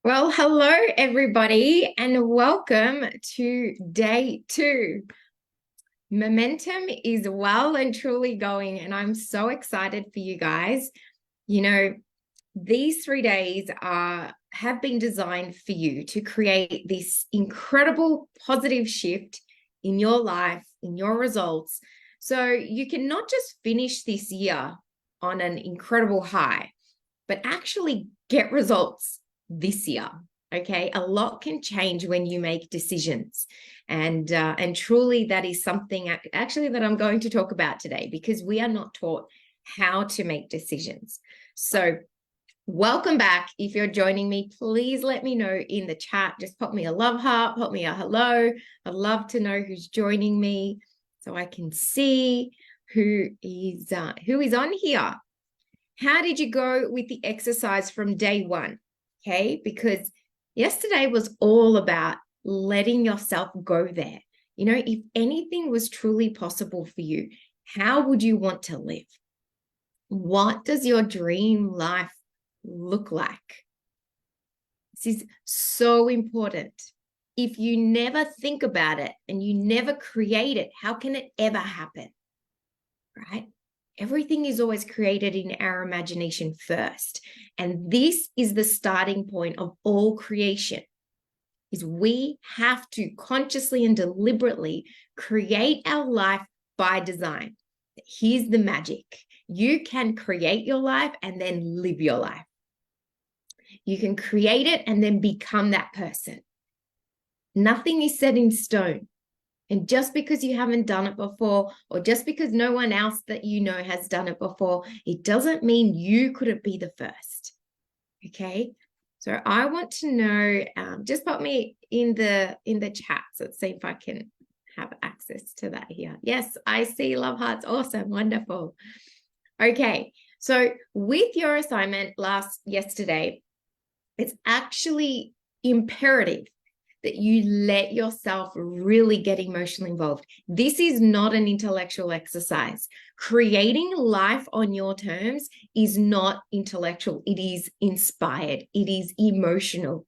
Well, hello, everybody, and welcome to day two. Momentum is well and truly going, and I'm so excited for you guys. You know, these 3 days have been designed for you to create this incredible positive shift in your life, in your results. So you can not just finish this year on an incredible high, but actually get results this year. Okay, a lot can change when you make decisions, and truly that is something actually that I'm going to talk about today, because we are not taught how to make decisions. So welcome back. If you're joining me, please let me know in the chat. Just pop me a love heart, pop me a hello. I'd love to know who's joining me so I can see who is on here. How did you go with the exercise from day one? Okay, because yesterday was all about letting yourself go there. If anything was truly possible for you, how would you want to live? What does your dream life look like? This is so important. If you never think about it and you never create it, how can it ever happen? Right? Everything is always created in our imagination first. And this is the starting point of all creation, is we have to consciously and deliberately create our life by design. Here's the magic. You can create your life and then live your life. You can create it and then become that person. Nothing is set in stone. And just because you haven't done it before, or just because no one else that you know has done it before, it doesn't mean you couldn't be the first. Okay. So I want to know, just put me in the chat. So let's see if I can have access to that here. Yes, I see love hearts. Awesome. Wonderful. Okay. So with your assignment yesterday, it's actually imperative that you let yourself really get emotionally involved. This is not an intellectual exercise. Creating life on your terms is not intellectual. It is inspired. It is emotional.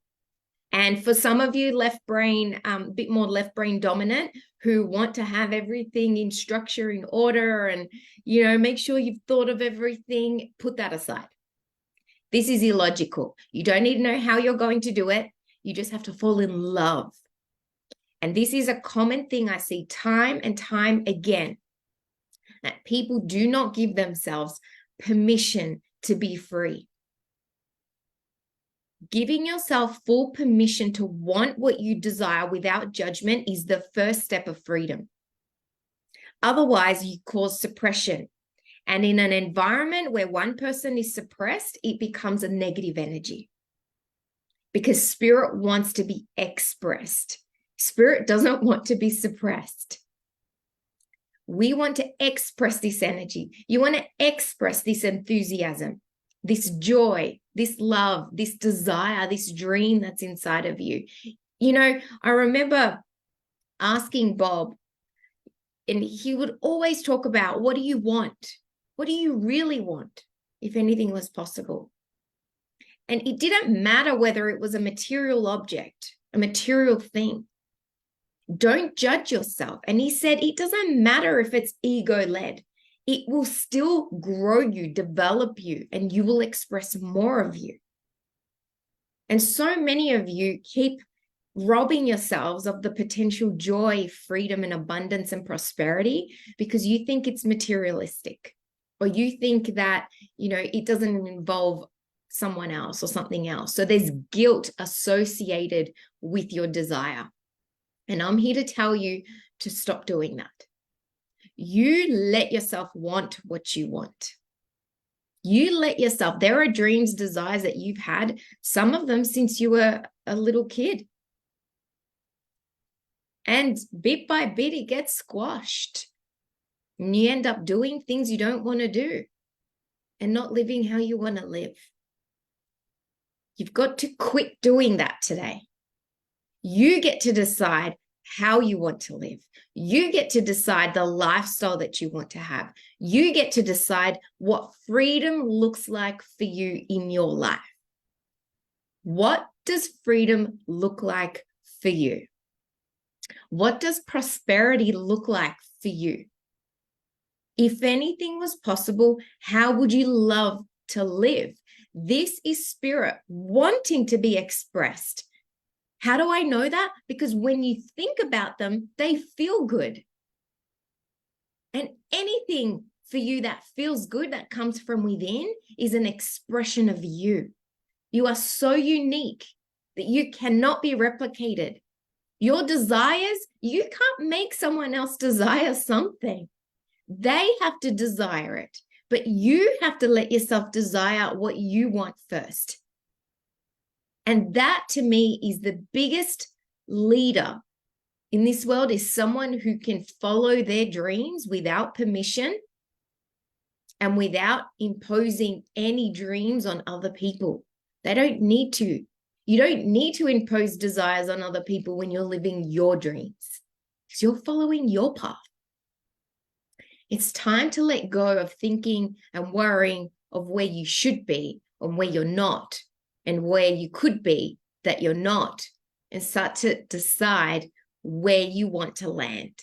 And for some of you left brain, a bit more left brain dominant, who want to have everything in structure, in order, and, make sure you've thought of everything, put that aside. This is illogical. You don't need to know how you're going to do it. You just have to fall in love. And this is a common thing I see time and time again, that people do not give themselves permission to be free. Giving yourself full permission to want what you desire without judgment is the first step of freedom. Otherwise, you cause suppression. And in an environment where one person is suppressed, it becomes a negative energy. Because spirit wants to be expressed. Spirit doesn't want to be suppressed. We want to express this energy. You want to express this enthusiasm, this joy, this love, this desire, this dream that's inside of you. I remember asking Bob, and he would always talk about, what do you want? What do you really want, if anything was possible? And it didn't matter whether it was a material object, a material thing. Don't judge yourself. And he said, it doesn't matter if it's ego-led. It will still grow you, develop you, and you will express more of you. And so many of you keep robbing yourselves of the potential joy, freedom, and abundance and prosperity because you think it's materialistic, or you think that, it doesn't involve someone else or something else. So there's guilt associated with your desire. And I'm here to tell you to stop doing that. You let yourself want what you want. You let yourself, there are dreams, desires that you've had, some of them since you were a little kid. And bit by bit, it gets squashed. And you end up doing things you don't want to do and not living how you want to live. You've got to quit doing that today. You get to decide how you want to live. You get to decide the lifestyle that you want to have. You get to decide what freedom looks like for you in your life. What does freedom look like for you? What does prosperity look like for you? If anything was possible, how would you love to live? This is spirit wanting to be expressed. How do I know that? Because when you think about them, they feel good. And anything for you that feels good, that comes from within, is an expression of you. You are so unique that you cannot be replicated. Your desires, you can't make someone else desire something. They have to desire it, but you have to let yourself desire what you want first. And that, to me, is the biggest leader in this world, is someone who can follow their dreams without permission and without imposing any dreams on other people. They don't need to. You don't need to impose desires on other people when you're living your dreams, because you're following your path. It's time to let go of thinking and worrying of where you should be and where you're not, and where you could be that you're not, and start to decide where you want to land.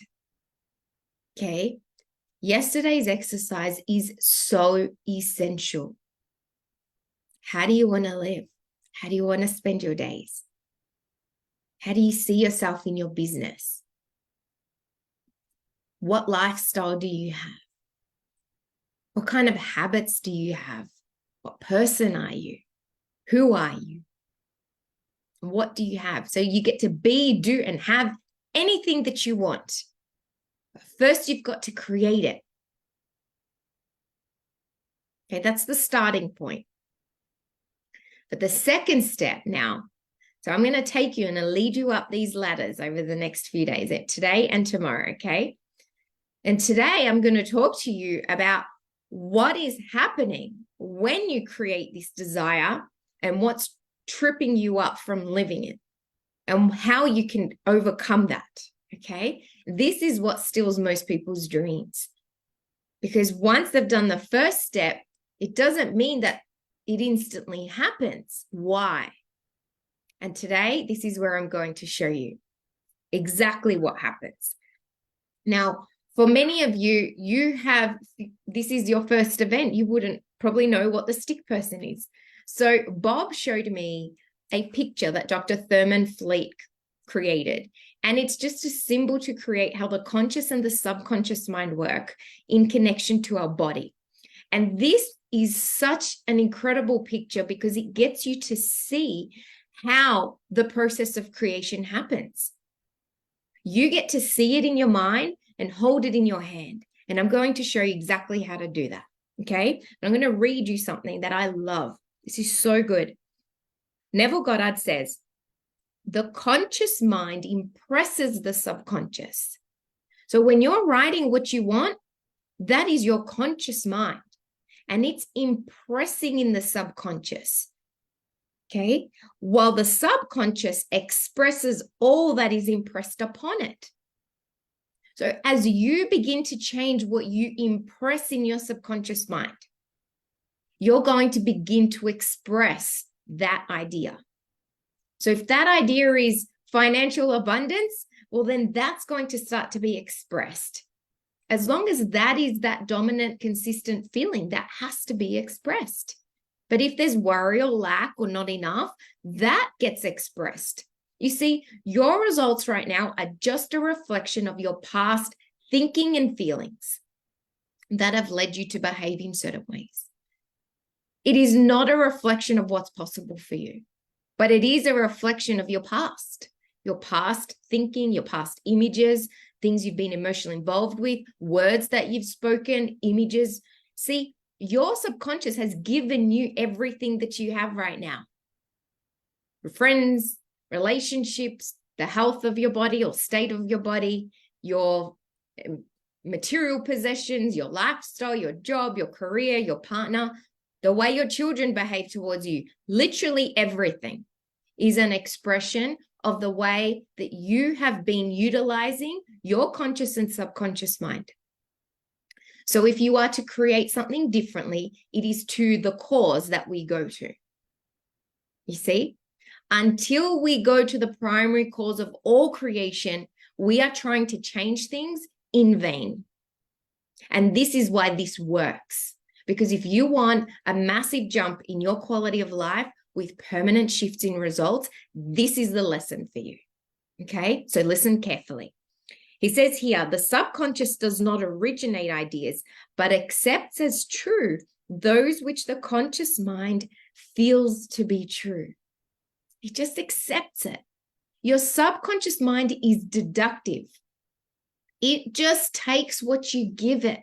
Okay? Yesterday's exercise is so essential. How do you want to live? How do you want to spend your days? How do you see yourself in your business? What lifestyle do you have? What kind of habits do you have? What person are you? Who are you? What do you have? So you get to be, do, and have anything that you want. But first, you've got to create it. Okay, that's the starting point. But the second step now, so I'm going to take you and I'll lead you up these ladders over the next few days, today and tomorrow, okay? And today I'm going to talk to you about what is happening when you create this desire and what's tripping you up from living it and how you can overcome that, okay? This is what steals most people's dreams, because once they've done the first step, it doesn't mean that it instantly happens. Why? And today, this is where I'm going to show you exactly what happens. Now, for many of you, this is your first event. You wouldn't probably know what the stick person is. So Bob showed me a picture that Dr. Thurman Fleet created. And it's just a symbol to create how the conscious and the subconscious mind work in connection to our body. And this is such an incredible picture because it gets you to see how the process of creation happens. You get to see it in your mind and hold it in your hand. And I'm going to show you exactly how to do that. Okay. I'm going to read you something that I love. This is so good. Neville Goddard says, the conscious mind impresses the subconscious. So when you're writing what you want, that is your conscious mind. And it's impressing in the subconscious. Okay. While the subconscious expresses all that is impressed upon it. So as you begin to change what you impress in your subconscious mind, you're going to begin to express that idea. So if that idea is financial abundance, well, then that's going to start to be expressed. As long as that is that dominant, consistent feeling, that has to be expressed. But if there's worry or lack or not enough, that gets expressed. You see, your results right now are just a reflection of your past thinking and feelings that have led you to behave in certain ways. It is not a reflection of what's possible for you, but it is a reflection of your past thinking, your past images, things you've been emotionally involved with, words that you've spoken, images. See, your subconscious has given you everything that you have right now. Your friends, relationships, the health of your body or state of your body, your material possessions, your lifestyle, your job, your career, your partner, the way your children behave towards you, literally everything is an expression of the way that you have been utilizing your conscious and subconscious mind. So if you are to create something differently, it is to the cause that we go to. You see, Until we go to the primary cause of all creation, we are trying to change things in vain. And this is why this works. Because if you want a massive jump in your quality of life with permanent shifts in results, this is the lesson for you. Okay, so listen carefully. He says here, the subconscious does not originate ideas, but accepts as true those which the conscious mind feels to be true. It just accepts it. Your subconscious mind is deductive. It just takes what you give it.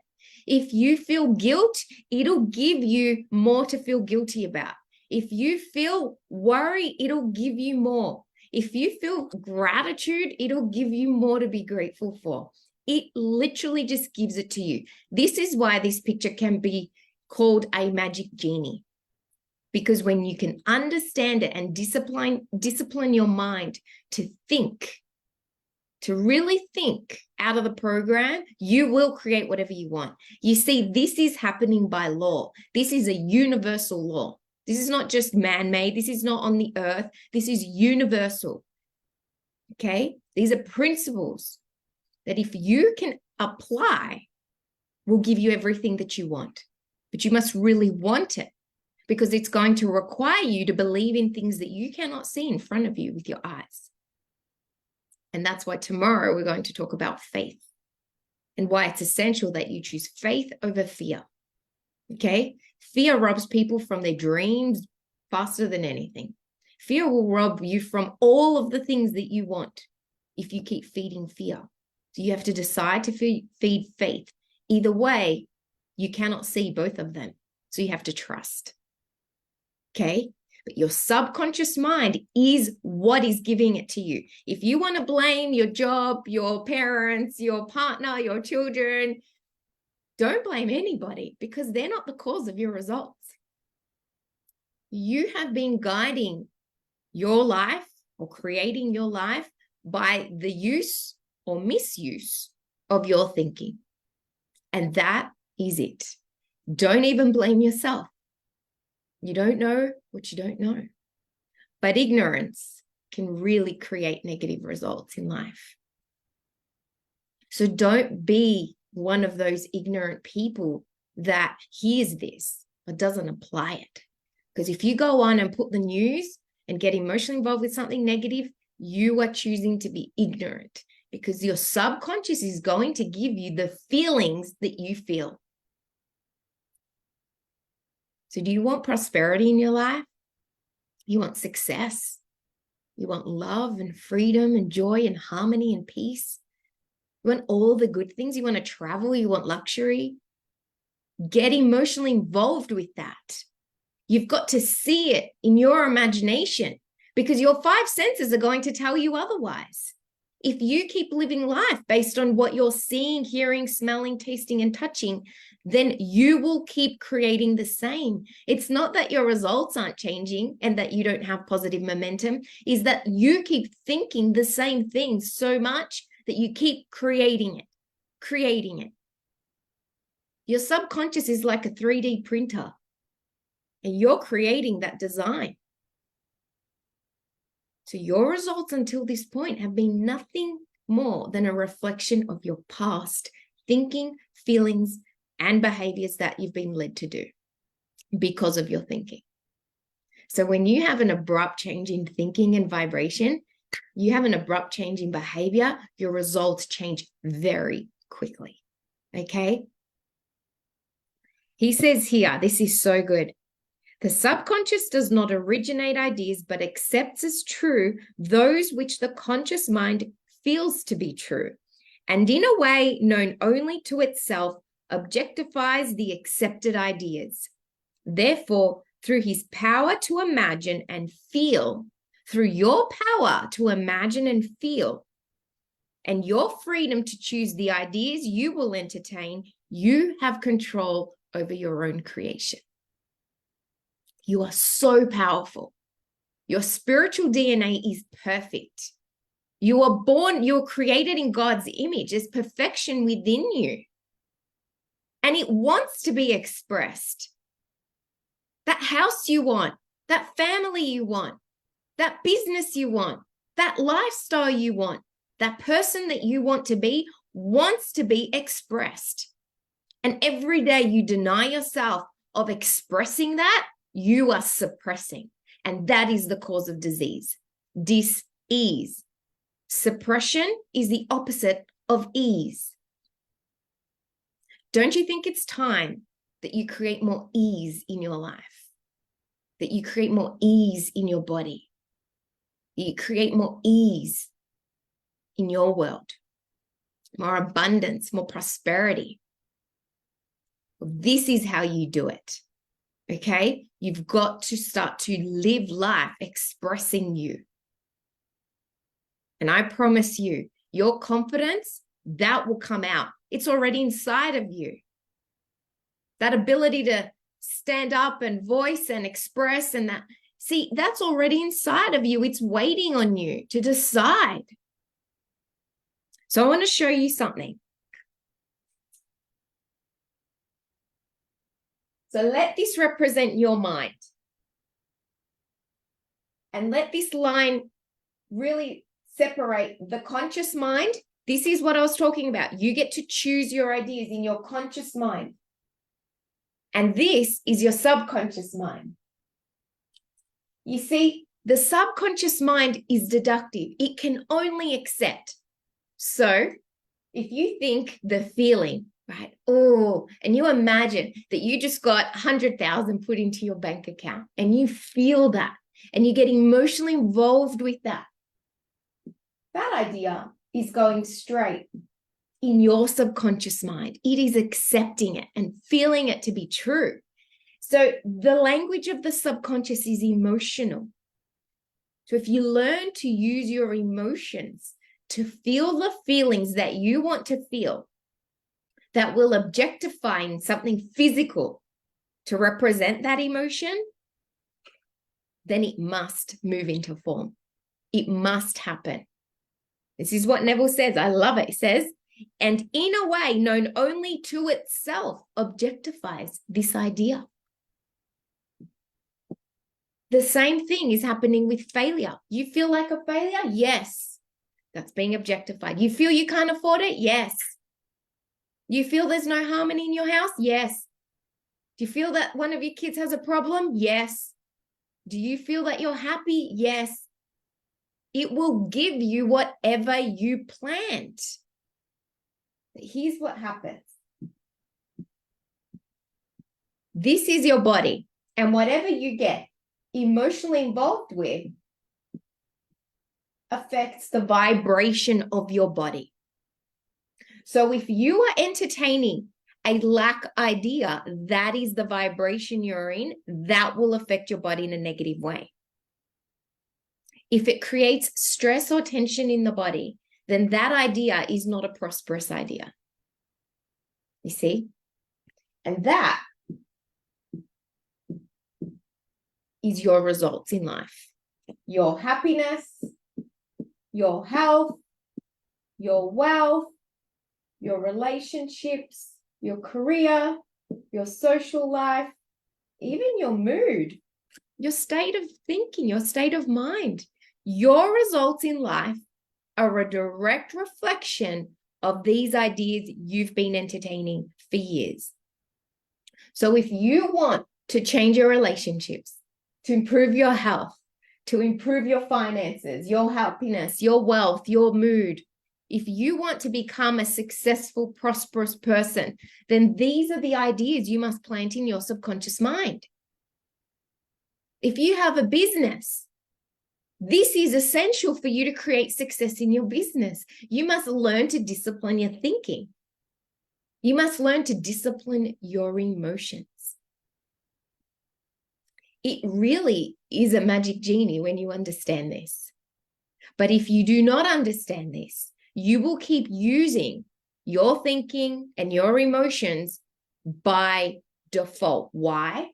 If you feel guilt, it'll give you more to feel guilty about. If you feel worry, it'll give you more. If you feel gratitude, it'll give you more to be grateful for. It literally just gives it to you. This is why this picture can be called a magic genie. Because when you can understand it and discipline your mind to think, to really think out of the program, you will create whatever you want. You see, this is happening by law. This is a universal law. This is not just man-made. This is not on the earth. This is universal. Okay? These are principles that if you can apply, will give you everything that you want. But you must really want it, because it's going to require you to believe in things that you cannot see in front of you with your eyes. And that's why tomorrow we're going to talk about faith and why it's essential that you choose faith over fear. Okay? Fear robs people from their dreams faster than anything. Fear will rob you from all of the things that you want if you keep feeding fear. So you have to decide to feed faith. Either way, you cannot see both of them. So you have to trust. Okay? But your subconscious mind is what is giving it to you. If you want to blame your job, your parents, your partner, your children, don't blame anybody, because they're not the cause of your results. You have been guiding your life or creating your life by the use or misuse of your thinking. And that is it. Don't even blame yourself. You don't know what you don't know. But ignorance can really create negative results in life. So don't be one of those ignorant people that hears this but doesn't apply it. Because if you go on and put the news and get emotionally involved with something negative, you are choosing to be ignorant, because your subconscious is going to give you the feelings that you feel. So do you want prosperity in your life? You want success? You want love and freedom and joy and harmony and peace? You want all the good things? You want to travel? You want luxury? Get emotionally involved with that. You've got to see it in your imagination, because your five senses are going to tell you otherwise. If you keep living life based on what you're seeing, hearing, smelling, tasting, and touching, then you will keep creating the same. It's not that your results aren't changing and that you don't have positive momentum, is that you keep thinking the same thing so much that you keep creating it. Your subconscious is like a 3D printer, and you're creating that design. So your results until this point have been nothing more than a reflection of your past thinking, feelings, and behaviors that you've been led to do because of your thinking. So when you have an abrupt change in thinking and vibration, you have an abrupt change in behavior, your results change very quickly. Okay? He says here, this is so good. The subconscious does not originate ideas, but accepts as true those which the conscious mind feels to be true, and in a way known only to itself, objectifies the accepted ideas. Therefore, through his power to imagine and feel, through your power to imagine and feel, and your freedom to choose the ideas you will entertain, you have control over your own creation. You are so powerful. Your spiritual DNA is perfect. You are born, you're created in God's image. There's perfection within you. And it wants to be expressed. That house you want, that family you want, that business you want, that lifestyle you want, that person that you want to be wants to be expressed. And every day you deny yourself of expressing that, you are suppressing. And that is the cause of disease. Dis-ease. Suppression is the opposite of ease. Don't you think it's time that you create more ease in your life? That you create more ease in your body? That you create more ease in your world? More abundance, more prosperity. This is how you do it. Okay? You've got to start to live life expressing you. And I promise you, your confidence, that will come out. It's already inside of you. That ability to stand up and voice and express and that, see, that's already inside of you. It's waiting on you to decide. So I want to show you something. So let this represent your mind. And let this line really separate the conscious mind. This is what I was talking about. You get to choose your ideas in your conscious mind. And this is your subconscious mind. You see, the subconscious mind is deductive. It can only accept. So if you think the feeling, right? Oh, and you imagine that you just got 100,000 put into your bank account and you feel that and you get emotionally involved with that. That idea is going straight in your subconscious mind. It is accepting it and feeling it to be true. So the language of the subconscious is emotional. So if you learn to use your emotions to feel the feelings that you want to feel, that will objectify in something physical to represent that emotion, then it must move into form. It must happen. This is what Neville says. I love it. It says, and in a way known only to itself, objectifies this idea. The same thing is happening with failure. You feel like a failure? Yes. That's being objectified. You feel you can't afford it? Yes. You feel there's no harmony in your house? Yes. Do you feel that one of your kids has a problem? Yes. Do you feel that you're happy? Yes. It will give you whatever you planned. But here's what happens. This is your body, and whatever you get emotionally involved with affects the vibration of your body. So if you are entertaining a lack idea, that is the vibration you're in, that will affect your body in a negative way. If it creates stress or tension in the body, then that idea is not a prosperous idea. You see? And that is your results in life. Your happiness, your health, your wealth, your relationships, your career, your social life, even your mood, your state of thinking, your state of mind. Your results in life are a direct reflection of these ideas you've been entertaining for years. So if you want to change your relationships, to improve your health, to improve your finances, your happiness, your wealth, your mood, if you want to become a successful, prosperous person, then these are the ideas you must plant in your subconscious mind. If you have a business, this is essential for you to create success in your business. You must learn to discipline your thinking. You must learn to discipline your emotions. It really is a magic genie when you understand this. But if you do not understand this, you will keep using your thinking and your emotions by default. Why?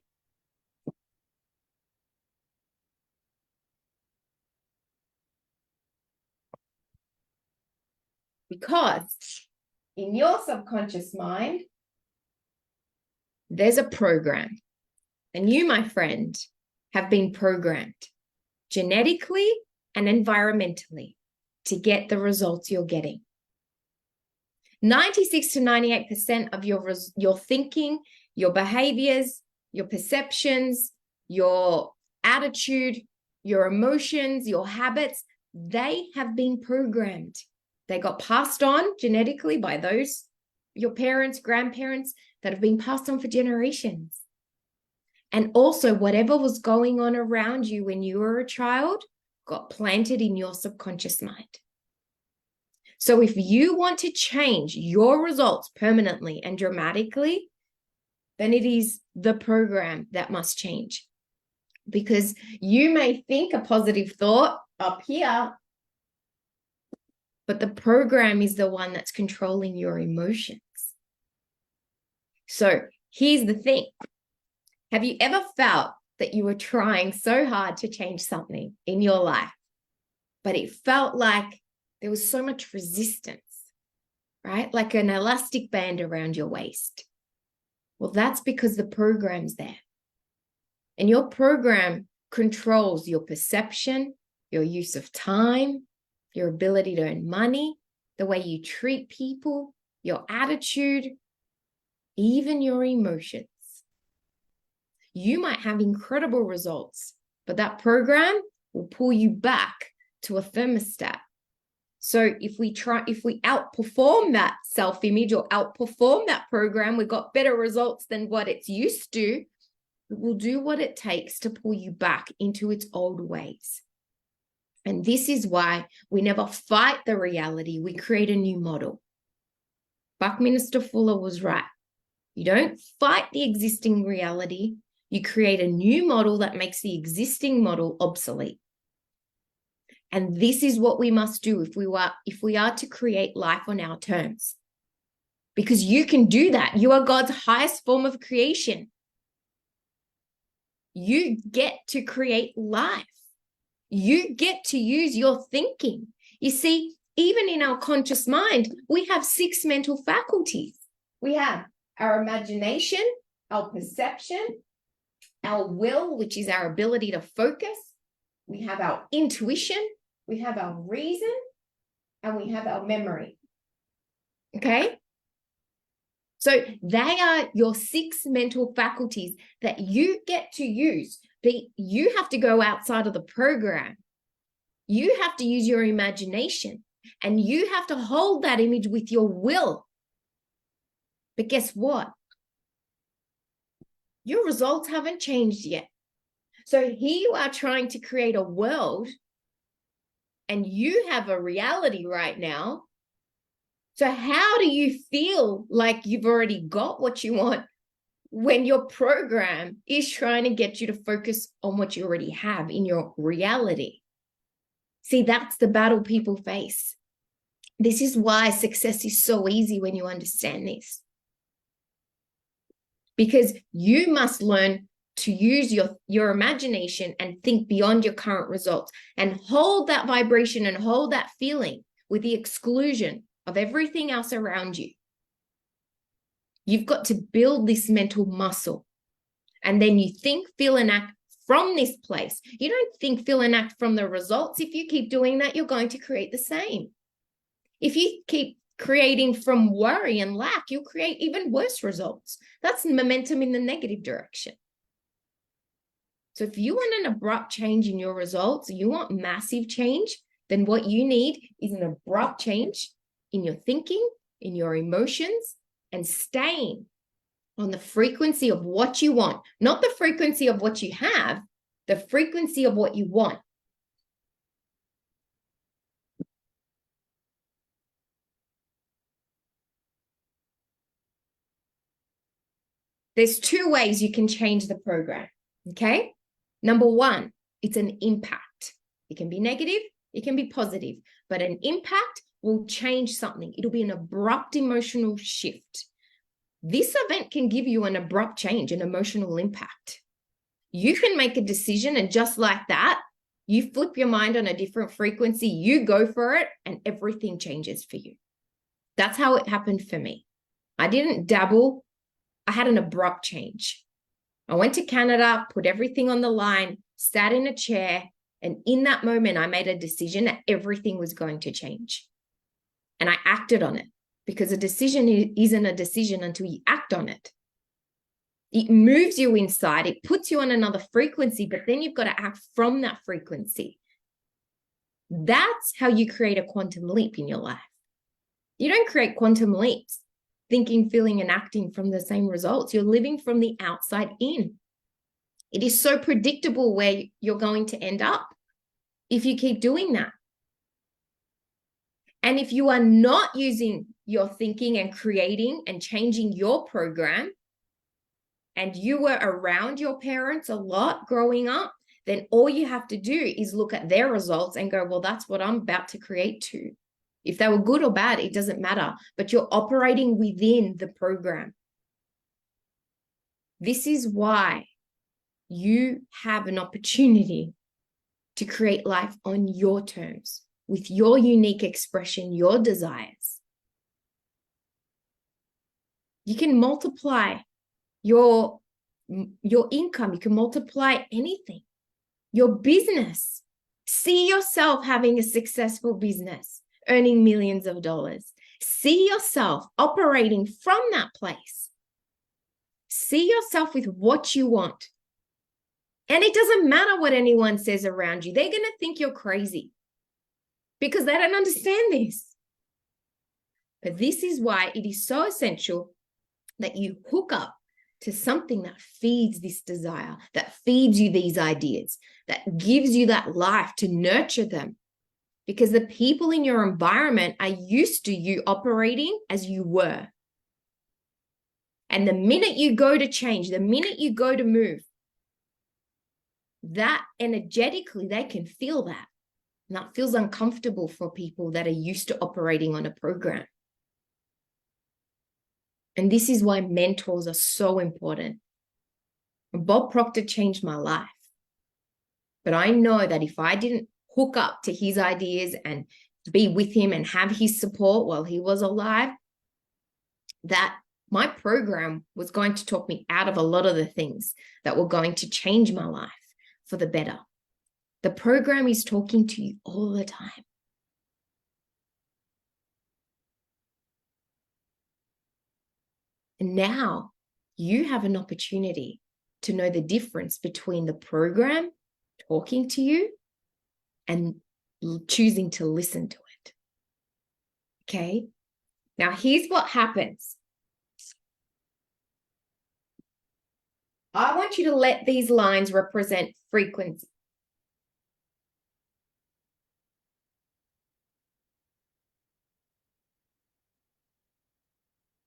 Because in your subconscious mind, there's a program. And you, my friend, have been programmed. genetically and environmentally to get the results you're getting. 96 to 98% of your thinking, your behaviors, your perceptions, your attitude, your emotions, your habits, they have been programmed. They got passed on genetically by those, your parents, grandparents, that have been passed on for generations. And also whatever was going on around you when you were a child got planted in your subconscious mind. So if you want to change your results permanently and dramatically, then it is the program that must change. Because you may think a positive thought up here, but the program is the one that's controlling your emotions. So here's the thing. Have you ever felt that you were trying so hard to change something in your life, but it felt like there was so much resistance, right? Like an elastic band around your waist. Well, that's because the program's there. And your program controls your perception, your use of time, your ability to earn money, the way you treat people, your attitude, even your emotions. You might have incredible results, but that program will pull you back to a thermostat. So if we outperform that self-image or outperform that program, we got better results than what it's used to, it will do what it takes to pull you back into its old ways. And this is why we never fight the reality. We create a new model. Buckminster Fuller was right. You don't fight the existing reality. You create a new model that makes the existing model obsolete. And this is what we must do if we are to create life on our terms. Because you can do that. You are God's highest form of creation. You get to create life. You get to use your thinking. You see, even in our conscious mind, we have 6 mental faculties. We have our imagination, our perception, our will, which is our ability to focus. We have our intuition, we have our reason, and we have our memory. Okay? So they are your 6 mental faculties that you get to use. But you have to go outside of the program. You have to use your imagination, and you have to hold that image with your will. But guess what? Your results haven't changed yet. So here you are trying to create a world, and you have a reality right now. So how do you feel like you've already got what you want when your program is trying to get you to focus on what you already have in your reality? See, that's the battle people face. This is why success is so easy when you understand this. Because you must learn to use your imagination and think beyond your current results and hold that vibration and hold that feeling with the exclusion of everything else around you. You've got to build this mental muscle. And then you think, feel, and act from this place. You don't think, feel, and act from the results. If you keep doing that, you're going to create the same. If you keep creating from worry and lack, you'll create even worse results. That's momentum in the negative direction. So if you want an abrupt change in your results, you want massive change, then what you need is an abrupt change in your thinking, in your emotions, and staying on the frequency of what you want, not the frequency of what you have, the frequency of what you want. There's 2 ways you can change the program, okay? Number 1, it's an impact. It can be negative, it can be positive, but an impact will change something. It'll be an abrupt emotional shift. This event can give you an abrupt change, an emotional impact. You can make a decision, and just like that, you flip your mind on a different frequency, you go for it, and everything changes for you. That's how it happened for me. I didn't dabble. I had an abrupt change. I went to Canada, put everything on the line, sat in a chair, And in that moment, I made a decision that everything was going to change. And I acted on it, because a decision isn't a decision until you act on it. It moves you inside. It puts you on another frequency, but then you've got to act from that frequency. That's how you create a quantum leap in your life. You don't create quantum leaps thinking, feeling, and acting from the same results. You're living from the outside in. It is so predictable where you're going to end up if you keep doing that. And if you are not using your thinking and creating and changing your program, and you were around your parents a lot growing up, then all you have to do is look at their results and go, well, that's what I'm about to create too. If they were good or bad, it doesn't matter, but you're operating within the program. This is why you have an opportunity to create life on your terms, with your unique expression, your desires. You can multiply your income. You can multiply anything. Your business. See yourself having a successful business, earning millions of dollars. See yourself operating from that place. See yourself with what you want. And it doesn't matter what anyone says around you. They're going to think you're crazy because they don't understand this. But this is why it is so essential that you hook up to something that feeds this desire, that feeds you these ideas, that gives you that life to nurture them. Because the people in your environment are used to you operating as you were. And the minute you go to change, the minute you go to move, that energetically, they can feel that. And that feels uncomfortable for people that are used to operating on a program. And this is why mentors are so important. Bob Proctor changed my life. But I know that if I didn't hook up to his ideas and be with him and have his support while he was alive, that my program was going to talk me out of a lot of the things that were going to change my life for the better. The program is talking to you all the time. And now you have an opportunity to know the difference between the program talking to you and choosing to listen to it. Okay? Now, here's what happens. I want you to let these lines represent frequency.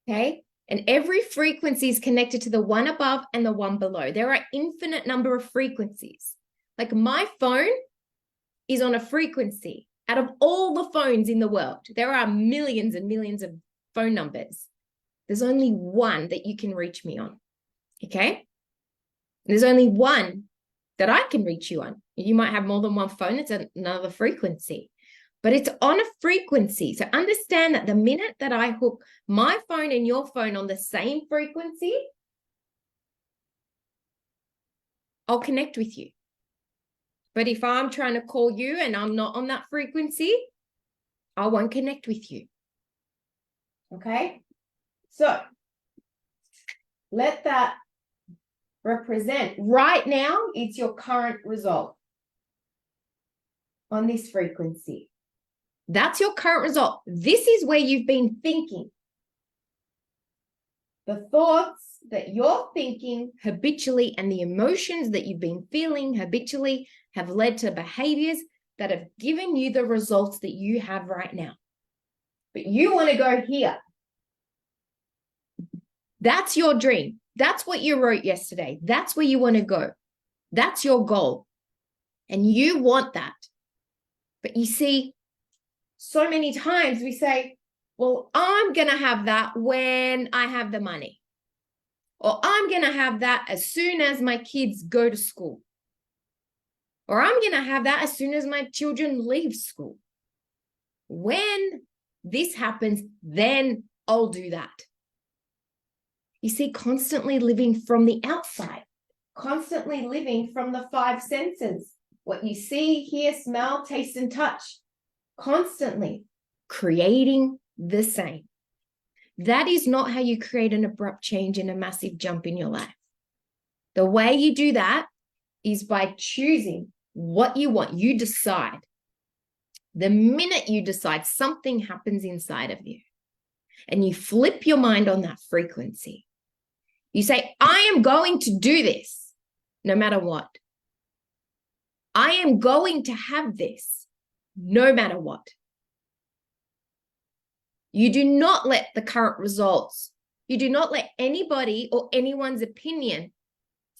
Okay? And every frequency is connected to the one above and the one below. There are infinite number of frequencies. Like my phone is on a frequency. Out of all the phones in the world, there are millions and millions of phone numbers. There's only one that you can reach me on. Okay? And there's only one that I can reach you on. You might have more than one phone. It's another frequency. But it's on a frequency. So understand that the minute that I hook my phone and your phone on the same frequency, I'll connect with you. But if I'm trying to call you and I'm not on that frequency, I won't connect with you. Okay? So let that represent. Right now, it's your current result on this frequency. That's your current result. This is where you've been thinking. The thoughts that you're thinking habitually and the emotions that you've been feeling habitually have led to behaviors that have given you the results that you have right now. But you want to go here. That's your dream. That's what you wrote yesterday. That's where you want to go. That's your goal. And you want that. But you see, so many times we say, well, I'm going to have that when I have the money. Or I'm going to have that as soon as my kids go to school. Or I'm going to have that as soon as my children leave school. When this happens, then I'll do that. You see, constantly living from the outside, constantly living from the five senses. what you see, hear, smell, taste, and touch, constantly creating the same. That is not how you create an abrupt change and a massive jump in your life. The way you do that is by choosing what you want. You decide. The minute you decide, something happens inside of you, and you flip your mind on that frequency. You say, I am going to do this no matter what. I am going to have this no matter what. You do not let the current results, you do not let anybody or anyone's opinion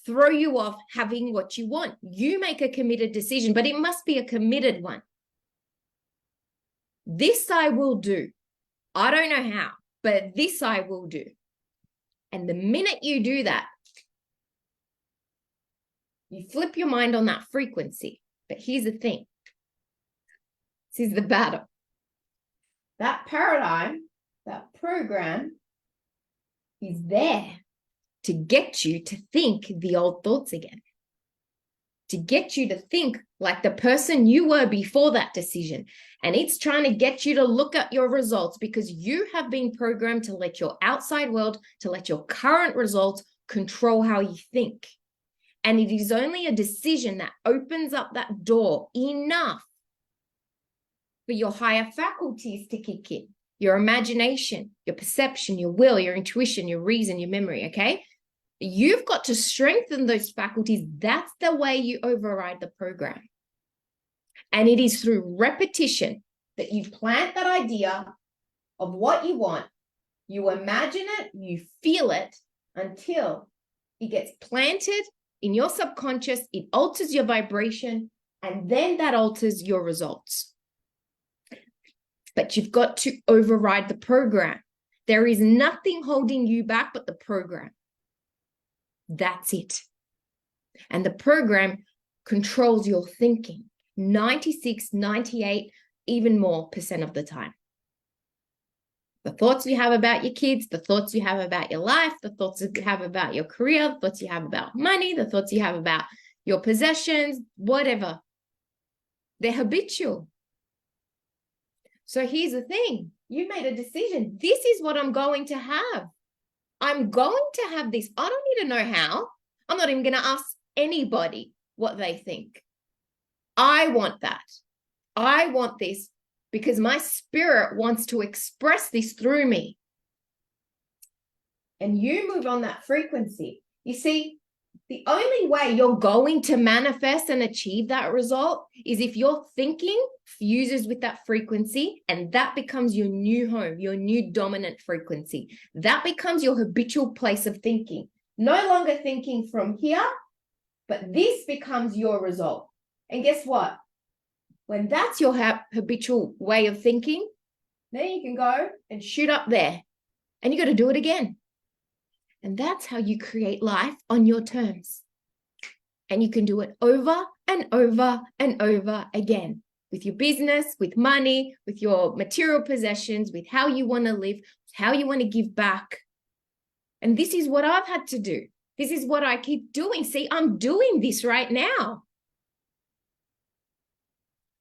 throw you off having what you want. You make a committed decision, but it must be a committed one. This I will do. I don't know how, but this I will do. And the minute you do that, you flip your mind on that frequency. But here's the thing. This is the battle. That paradigm, that program is there to get you to think the old thoughts again, to get you to think like the person you were before that decision. And it's trying to get you to look at your results because you have been programmed to let your outside world, to let your current results control how you think. And it is only a decision that opens up that door enough for your higher faculties to kick in, your imagination, your perception, your will, your intuition, your reason, your memory, okay? You've got to strengthen those faculties. That's the way you override the program. And it is through repetition that you plant that idea of what you want. You imagine it, you feel it until it gets planted in your subconscious, it alters your vibration, and then that alters your results. But you've got to override the program. There is nothing holding you back but the program. That's it. And the program controls your thinking 96, 98, even more % of the time. The thoughts you have about your kids, the thoughts you have about your life, the thoughts you have about your career, the thoughts you have about money, the thoughts you have about your possessions, whatever. They're habitual. So here's the thing. You made a decision. This is what I'm going to have. I'm going to have this. I don't need to know how. I'm not even going to ask anybody what they think. I want that. I want this because my spirit wants to express this through me. And you move on that frequency. You see, the only way you're going to manifest and achieve that result is if your thinking fuses with that frequency, and that becomes your new home, your new dominant frequency. That becomes your habitual place of thinking. No longer thinking from here, but this becomes your result. And guess what? When that's your habitual way of thinking, then you can go and shoot up there, and you got to do it again. And that's how you create life on your terms. And you can do it over and over and over again with your business, with money, with your material possessions, with how you want to live, how you want to give back. And this is what I've had to do. This is what I keep doing. See, I'm doing this right now.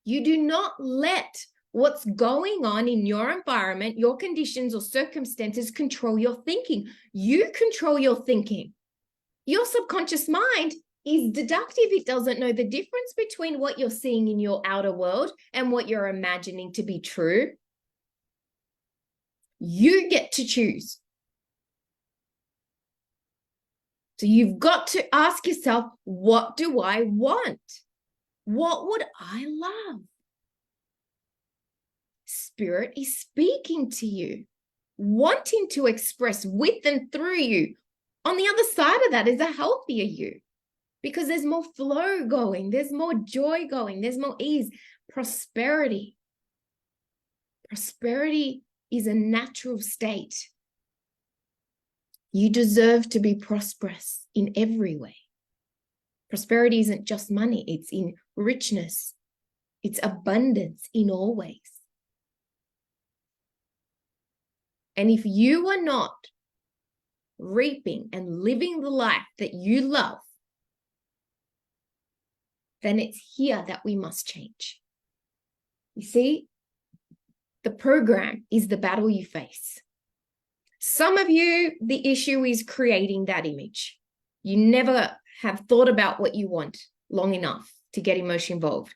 You do not let what's going on in your environment, your conditions or circumstances control your thinking. You control your thinking. Your subconscious mind is deductive. It doesn't know the difference between what you're seeing in your outer world and what you're imagining to be true. You get to choose. So you've got to ask yourself, what do I want? What would I love? Spirit is speaking to you, wanting to express with and through you. On the other side of that is a healthier you, because there's more flow going, there's more joy going, there's more ease, prosperity. Prosperity is a natural state. You deserve to be prosperous in every way. Prosperity isn't just money, it's in richness, it's abundance in all ways. And if you are not reaping and living the life that you love, then it's here that we must change. You see, the program is the battle you face. Some of you, the issue is creating that image. You never have thought about what you want long enough to get emotion involved.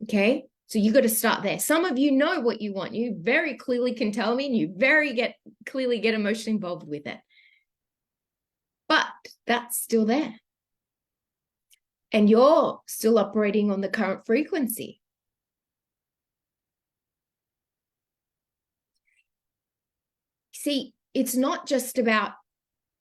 Okay? So you got to start there. Some of you know what you want. You very clearly can tell me, and you clearly get emotion involved with it. But that's still there. And you're still operating on the current frequency. See, it's not just about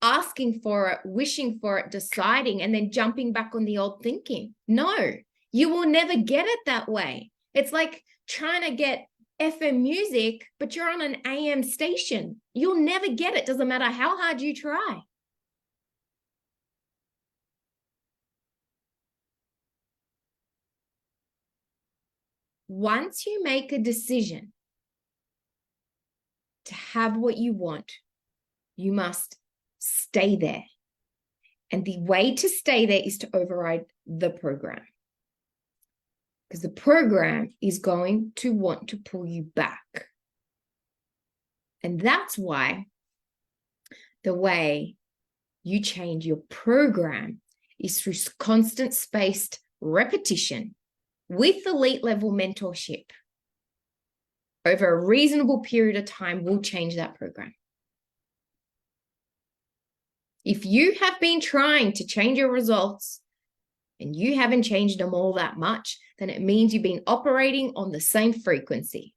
asking for it, wishing for it, deciding, and then jumping back on the old thinking. No, you will never get it that way. It's like trying to get FM music, but you're on an AM station. You'll never get it. Doesn't matter how hard you try. Once you make a decision to have what you want, you must stay there. And the way to stay there is to override the program. Because the program is going to want to pull you back. And that's why the way you change your program is through constant spaced repetition with elite level mentorship. Over a reasonable period of time, will change that program. If you have been trying to change your results and you haven't changed them all that much, then it means you've been operating on the same frequency.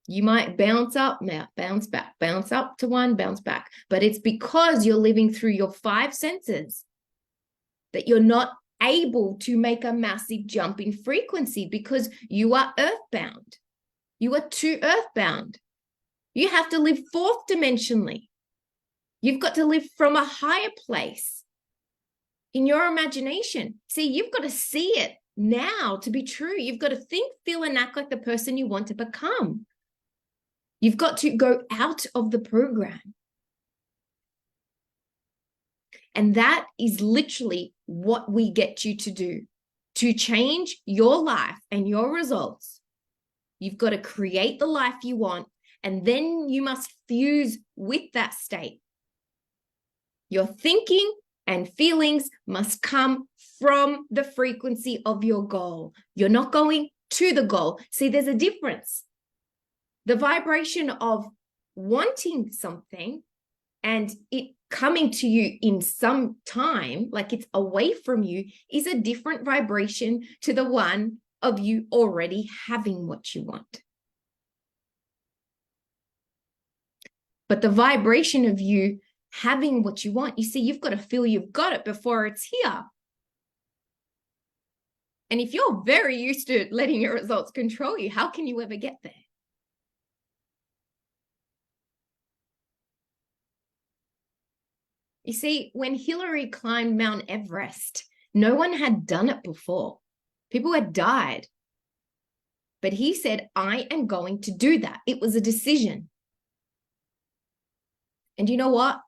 You might bounce up, bounce back, bounce up to one, bounce back. But it's because you're living through your 5 senses that you're not able to make a massive jump in frequency because you are earthbound. You are too earthbound. You have to live 4th dimensionally. You've got to live from a higher place in your imagination. See, you've got to see it now to be true. You've got to think, feel, and act like the person you want to become. You've got to go out of the program. And that is literally what we get you to do. To change your life and your results, you've got to create the life you want, and then you must fuse with that state. Your thinking and feelings must come from the frequency of your goal. You're not going to the goal. See, there's a difference. The vibration of wanting something and it coming to you in some time, like it's away from you, is a different vibration to the one of you already having what you want. But the vibration of you having what you want, you see, you've got to feel you've got it before it's here. And if you're very used to letting your results control you, how can you ever get there? You see, when Hillary climbed Mount Everest, no one had done it before. People had died. But he said, I am going to do that. It was a decision. And you know what?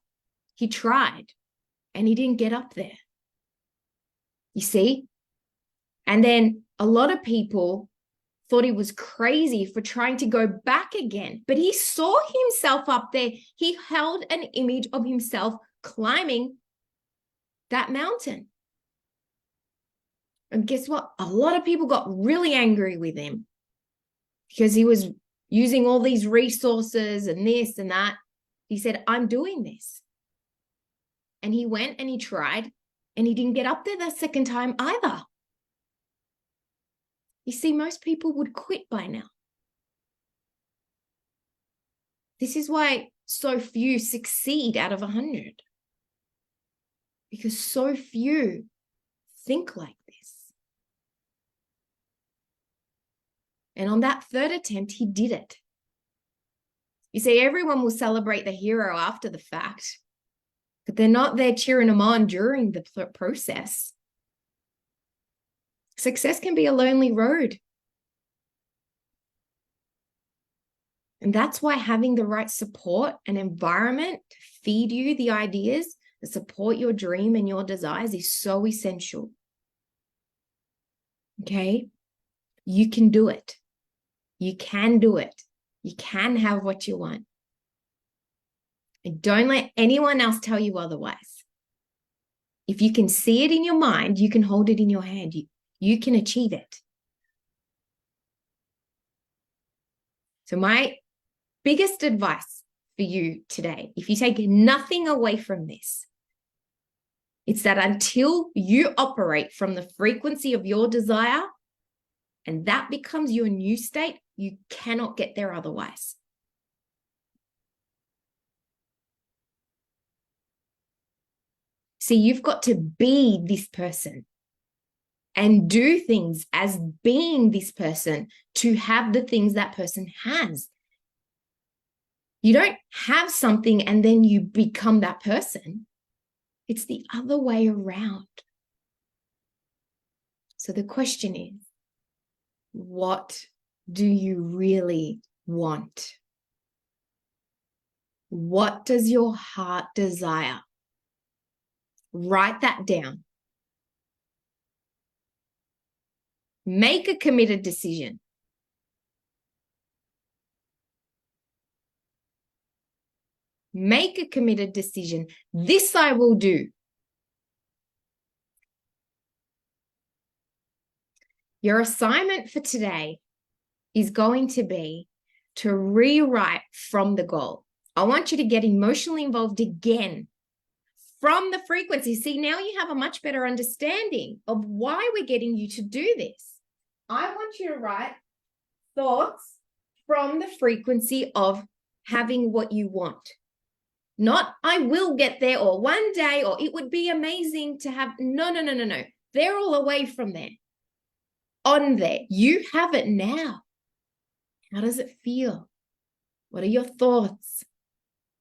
He tried and he didn't get up there. You see? And then a lot of people thought he was crazy for trying to go back again. But he saw himself up there. He held an image of himself climbing that mountain. And guess what? A lot of people got really angry with him because he was using all these resources and this and that. He said, I'm doing this. And he went and he tried and he didn't get up there that second time either. You see, most people would quit by now. This is why so few succeed out of 100. Because so few think like this. And on that 3rd attempt, he did it. You see, everyone will celebrate the hero after the fact, but they're not there cheering them on during the process. Success can be a lonely road. And that's why having the right support and environment to feed you the ideas, to support your dream and your desires is so essential. Okay? You can do it. You can do it. You can have what you want. And don't let anyone else tell you otherwise. If you can see it in your mind, you can hold it in your hand. You can achieve it. So my biggest advice for you today, if you take nothing away from this, it's that until you operate from the frequency of your desire and that becomes your new state, you cannot get there otherwise. See, you've got to be this person and do things as being this person to have the things that person has. You don't have something and then you become that person. It's the other way around. So the question is, what do you really want? What does your heart desire? Write that down. Make a committed decision. Make a committed decision. This I will do. Your assignment for today is going to be to rewrite from the goal. I want you to get emotionally involved again from the frequency. See, now you have a much better understanding of why we're getting you to do this. I want you to write thoughts from the frequency of having what you want. Not, I will get there, or one day, or it would be amazing to have. No. They're all away from there. On there. You have it now. How does it feel? What are your thoughts?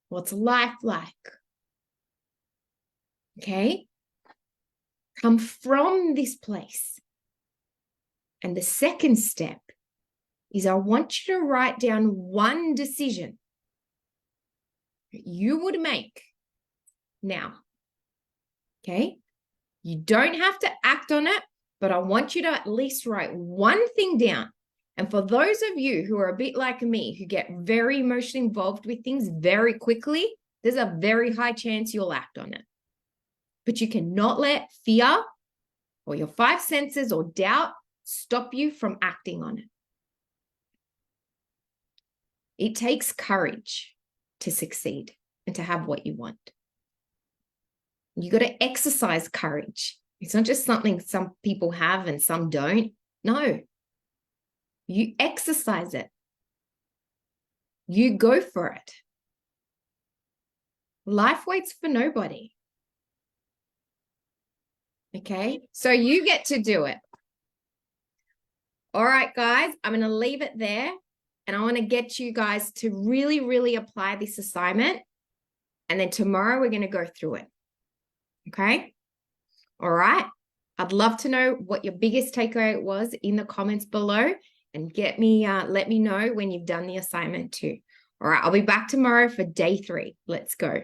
What's life like? Okay? Come from this place. And the second step is I want you to write down one decision that you would make now. Okay? You don't have to act on it, but I want you to at least write one thing down. And for those of you who are a bit like me, who get very emotionally involved with things very quickly, there's a very high chance you'll act on it. But you cannot let fear or your five senses or doubt stop you from acting on it. It takes courage to succeed and to have what you want. You got to exercise courage. It's not just something some people have and some don't. No. You exercise it. You go for it. Life waits for nobody. Okay? So you get to do it. All right, guys, I'm going to leave it there. And I want to get you guys to really, really apply this assignment. And then tomorrow we're going to go through it. Okay? All right. I'd love to know what your biggest takeaway was in the comments below, and let me know when you've done the assignment too. All right. I'll be back tomorrow for day 3. Let's go.